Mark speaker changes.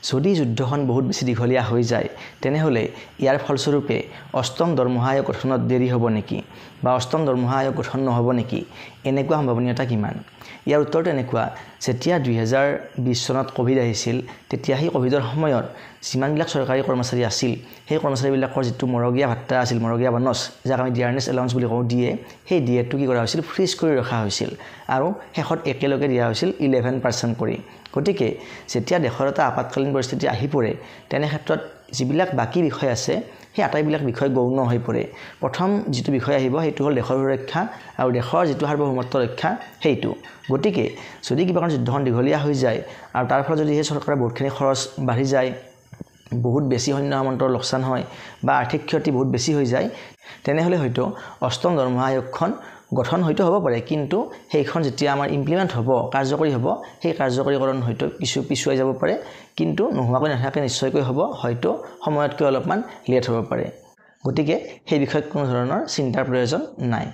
Speaker 1: যদি যুদ্ধখন বহুত বেছি দীঘলীয়া হৈ যায় তেনেহলে ইয়াৰ ফলস্বৰূপে অষ্টম দৰমহা আয়োগ গঠনত দেৰি হ'ব নেকি বা অষ্টম দৰমহা আয়োগ গঠন নহ'ব নেকি এনেকুৱা সম্ভাৱনীয়তা কিমান ইয়াৰ উত্তৰটো এনেকুৱা যেতিয়া 2020 চনত কোভিড আহিছিল তেতিয়া সেই কোভিডৰ সময়ত যিমানবিলাক চৰকাৰী কৰ্মচাৰী আছিল সেই কৰ্মচাৰীবিলাকৰ যিটো মৰগীয়া ভাত্তা আছিল মৰগীয়া বনছ যাক আমি ডিয়াৰনেছ এলাউন্স বুলি কওঁ দিয়ে সেই দিয়েটো কি কৰা হৈছিল ফ্ৰিজ কৰি ৰখা হৈছিল আৰু শেষত একেলগে দিয়া হৈছিল 11% কৰি গতিকে যেতিয়া দেশৰ এটা আপতকালীন পৰিস্থিতি আহি পৰে তেনে ক্ষেত্ৰত যিবিলাক বাকি বিষয় আছে সেই আটাইবিলাক বিষয় গৌণ হৈ পৰে প্ৰথম যিটো বিষয় আহিব সেইটো হ'ল দেশৰ সুৰক্ষা আৰু দেশৰ যিটো সাৰ্বভৌমত্ব ৰক্ষা সেইটো গতিকে যদি কিবা কাৰণ যুদ্ধখন দীঘলীয়া হৈ যায় আৰু তাৰ ফলত যদি সেই চৰকাৰৰ বহুতখিনি খৰচ বাঢ়ি যায় বহুত বেছি সৈন্য সামন্তৰ লোকচান হয় বা আৰ্থিক ক্ষতি বহুত বেছি হৈ যায় তেনেহলে হয়তো অষ্টম দৰমহা আয়োগখন গঠন হয়তো হ'ব পাৰে কিন্তু সেইখন যেতিয়া আমাৰ ইমপ্লিমেন্ট হ'ব কাৰ্যকৰী হ'ব সেই কাৰ্যকৰীকৰণ হয়তো কিছু পিছুৱাই যাব পাৰে কিন্তু নোহোৱাকৈ নাথাকে নিশ্চয়কৈ হ'ব হয়তো সময়তকৈ অলপমান লেট হ'ব পাৰে গতিকে সেই বিষয়ত কোনো ধৰণৰ চিন্তাৰ প্ৰয়োজন নাই